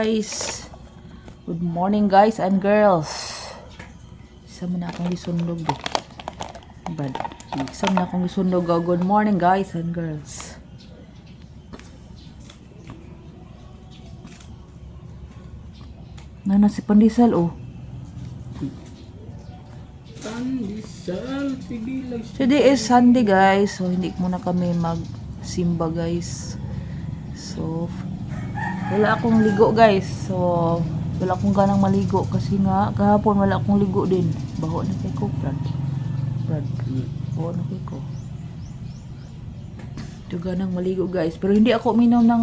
guys. Good morning guys and girls. Isa mo na akong isundog din. Bad. Isa mo na akong isundog. Good morning guys and girls. Nana si Pandesal oh. Pandesal, sige lang. Today is Sunday guys. So hindi muna kami magsimba guys. So wala akong ligo guys. So wala akong ganang maligo kasi nga kahapon wala akong ligo din. Baho na kay ko, Brad. Baho na kay ko. Ito ganang maligo guys. Pero hindi ako uminom ng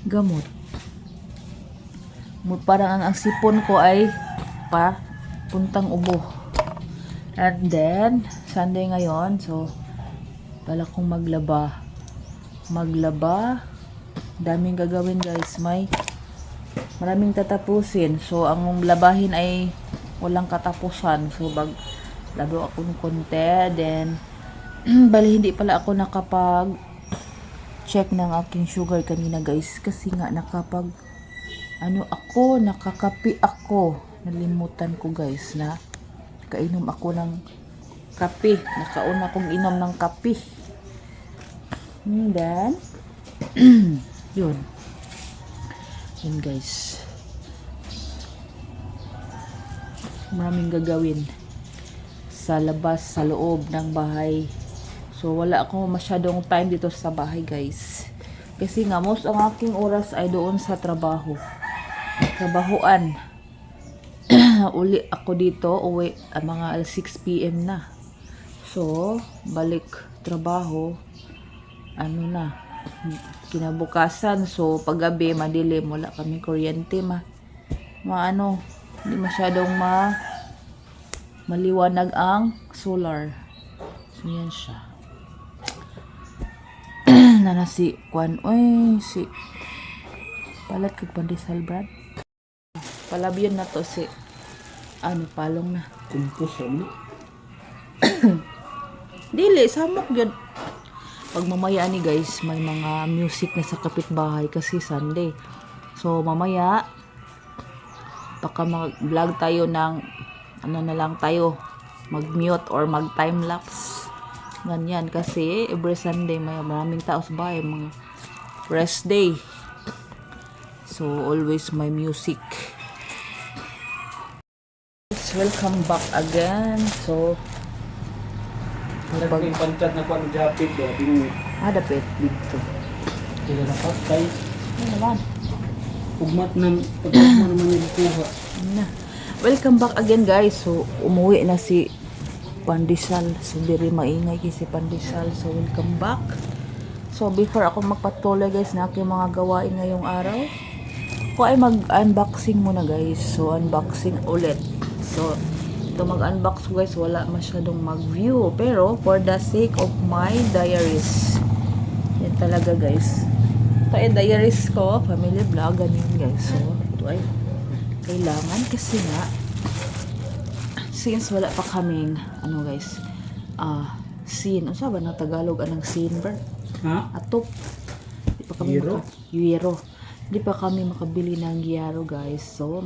gamot. Parang ang sipon ko ay puntang ubo. And then Sunday ngayon, so bala kong maglaba. Daming gagawin guys. Maraming tatapusin. So ang labahin ay walang katapusan. So labo ako ng konti. Then bali hindi pala ako nakapag check ng aking sugar kanina guys. Kasi nga nakakapi ako. Nalimutan ko guys na kainom ako ng kape. Nakauna akong inom ng kape. And then yun guys, maraming gagawin sa labas, sa loob ng bahay. So wala akong masyadong time dito sa bahay guys, kasi nga most ang aking oras ay doon sa trabahoan. Uli ako dito, uwi mga 6 PM na. So balik trabaho kinabukasan. So paggabi madilim, wala kami kuryente, hindi masyadong maliwanag ang solar. So yan siya. Nana si Kwan, si palat kag Pandesal Brad. Palabyon na to si palong na. Kumpos mo. Dili samok gyud. Pag mamaya ni guys, may mga music na sa kapitbahay kasi Sunday. So mamaya baka mag-vlog tayo ng na lang tayo, mag-mute or mag-time lapse. Ganyan kasi every Sunday may maraming tao sa bahay, mga rest day. So always may music. Welcome back again. So Pag pantat na kuan japit do ding dapit dito. sila na patay. Ano naman? Ugmat naman yung kuha. Welcome back again guys. So umuwi na si Pandesal. So diri maingay si Pandesal. So welcome back. So before ako magpatuloy guys na aking mga gawain ngayong araw, ako ay mag-unboxing muna guys. So unboxing ulit. So ito mag-unbox guys, wala masyadong mag-view, pero for the sake of my diaries, yan talaga guys. Ito ay diaries ko, family vlog, ganyan guys. So ito ay kailangan kasi nga since wala pa kaming guys, scene, ano ba na Tagalog anong scene ba? Atop. Di pa kami Yero. Di pa kami makabili ng gyero guys. So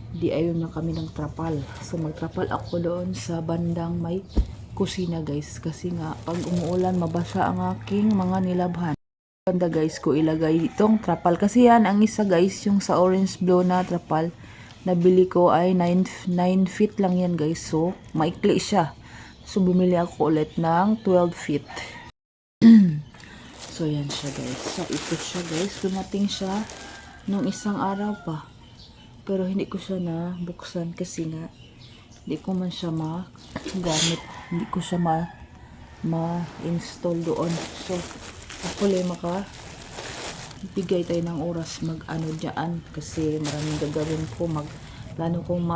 di ayun na kami ng trapal. So magtrapal ako doon sa bandang may kusina guys, kasi nga pag umuulan mabasa ang aking mga nilabhan. Banda guys ko ilagay itong trapal kasi yan ang isa guys, yung sa orange blue na trapal nabili ko ay 9 feet lang yan guys. So maikli siya. So bumili ako ulit ng 12 feet. So yan siya guys. So ito siya guys, dumating siya nung isang araw pa. Pero hindi ko siya na buksan kasi nga hindi ko man siya magamit, hindi ko siya ma-install doon. So hopefully bigay tayo ng oras dyan kasi maraming gagawin ko. Plano kong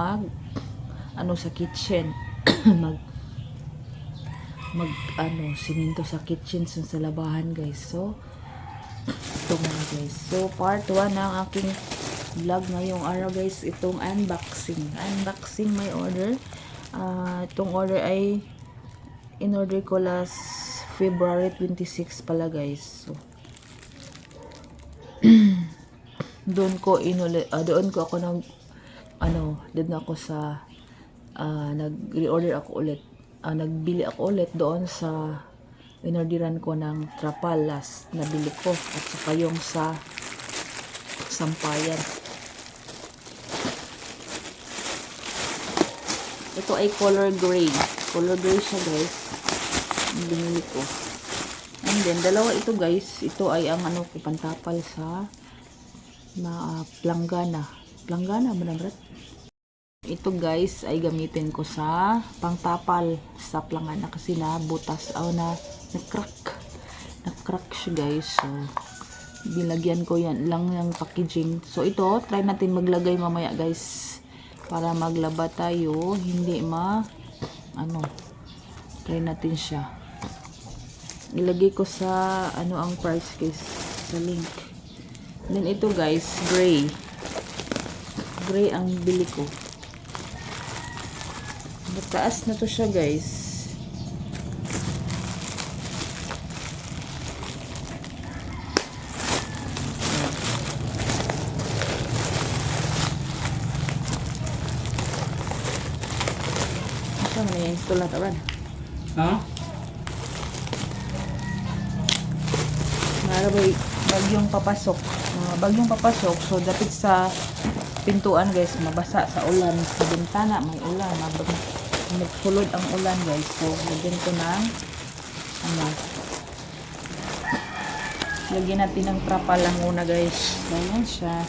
sa kitchen siminto sa kitchen sa labahan guys. So ito nga guys. So part 1 ng aking vlog ngayong araw guys, itong unboxing my order. Itong order ay in-order ko last February 26 pala guys. So doon ko doon ko ako doon ako sa nag-reorder ako ulit. Nagbili ako ulit doon sa inorderan ko ng trapal last nabili ko at saka yung sa Sampayan. Ito ay color gray. Color gray siya, guys. Ang binili ko. And then, dalawa ito, guys. Ito ay ang ko pantapal sa planggana. Planggana ba na, Brad? Ito, guys, ay gamitin ko sa pangtapal sa planggana kasi butas na-crack siya, guys. So, bilagyan ko yan lang yung packaging. So, ito, try natin maglagay mamaya, guys. Para maglaba tayo, hindi try natin siya. Ilagay ko sa ang price, guys, sa link. Then ito, guys, gray ang bili ko. Mataas na to siya, guys. Install na taban. Bagyong papasok. So, dapat sa pintuan, guys, mabasa sa ulan. Sa bintana, may ulan. Magsulod ang ulan, guys. So, lagyan ko ng lagyan natin ng trapal lang muna, guys. Ganyan siya.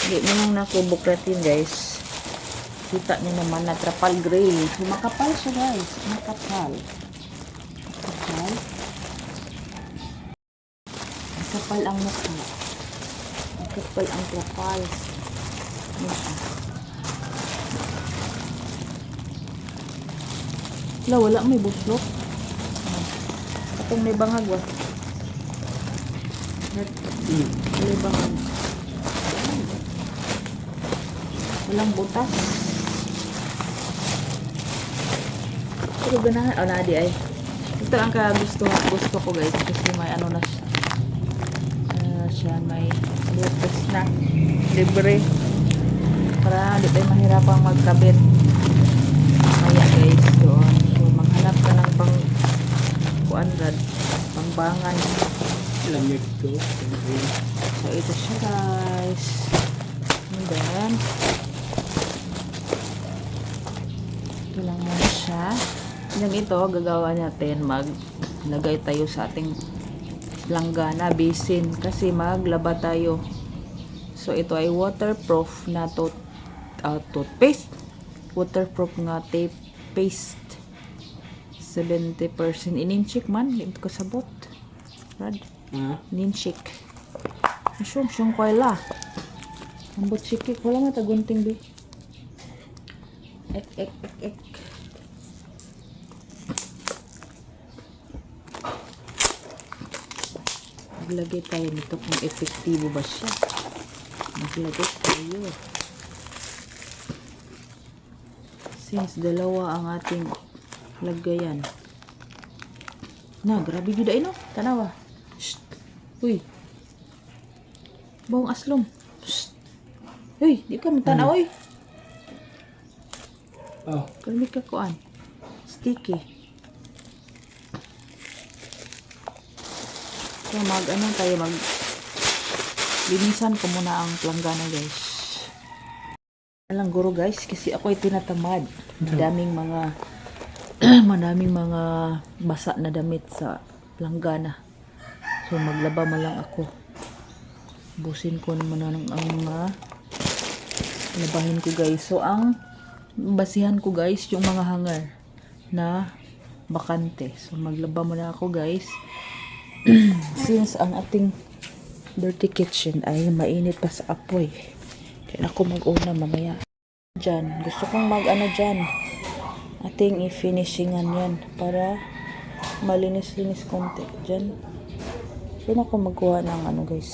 Hindi mo nang nakubukratin, guys. Kita niyo naman na trapal gray. So, makapal siya, guys. Makapal ang mukha. Makapal ang trapal. Wala may buslok. Katong may bangag, wa. May bangag. Walang butas. Pero ganahan, nadi ay. Ito ang gusto ko, guys, kasi may siya, may butas na libre para di tayo mahirapang magkabit. Kaya, guys, doon. So, maghanap ka ng pangbangan. Lamig to. So, ito siya, guys. And then, ito lang muna siya. Yung ito, gagawa natin, maglagay tayo sa ating langgana, basin, kasi maglaba tayo. So, ito ay waterproof na toothpaste. Waterproof nga tape paste. 70%. Ininchik man. Ito kasabot. Rad. Ininchik. Siyong kwaila. Ambot sikik. Wala nga tagunting, be. Ek. Maglagay tayo nito kung epektibo ba siya. Maglagay tayo. Since dalawa ang ating lagayan. Grabe yun dahil, no? Tanawa. Shh. Uy. Bawang aslom. Shh. Uy, di ka matanaw, uy. Kalmi ka kuan. Sticky. So, linisan ko muna ang planggana, guys. Alang guro, guys, kasi ako ay tinatamad. Madaming mga basa na damit sa planggana. So, maglaba man lang ako. Busin ko naman ang mga labahin ko, guys. So, ang basihan ko, guys, yung mga hanger na bakante. So, maglaba muna ako, guys. Since ang ating dirty kitchen ay mainit pa sa apoy. Kaya ako mag-una mamaya. Dyan. Gusto kong dyan. Ating i-finishingan yan para malinis-linis konti. Dyan. Dyan ako magkuha ng guys.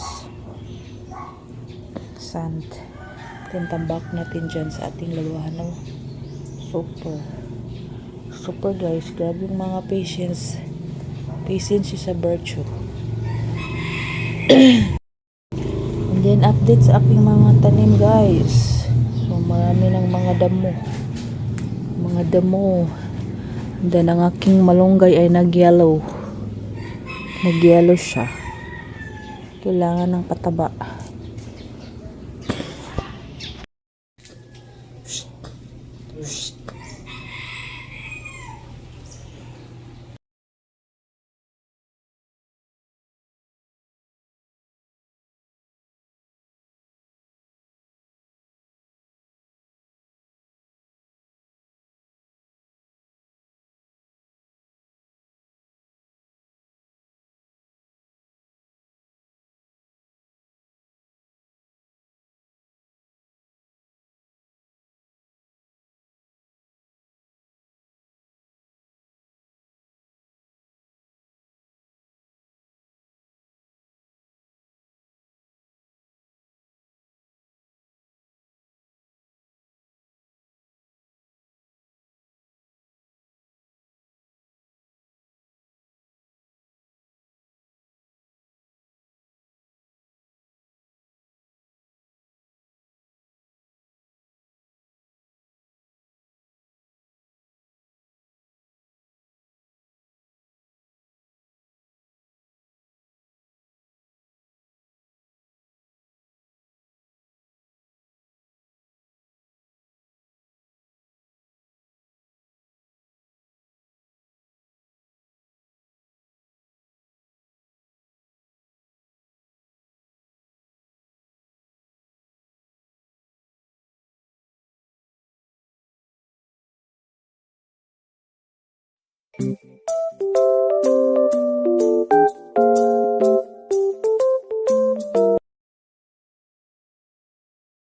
Sand. Tambak natin dyan sa ating labahan. Super. Super, guys. Grabe yung mga Isin siya sa virtue. And then update sa aking mga tanim guys. So marami ng mga damo. Mga damo. And then ang aking malunggay ay nag-yellow. Nag-yellow siya. Kailangan ng pataba.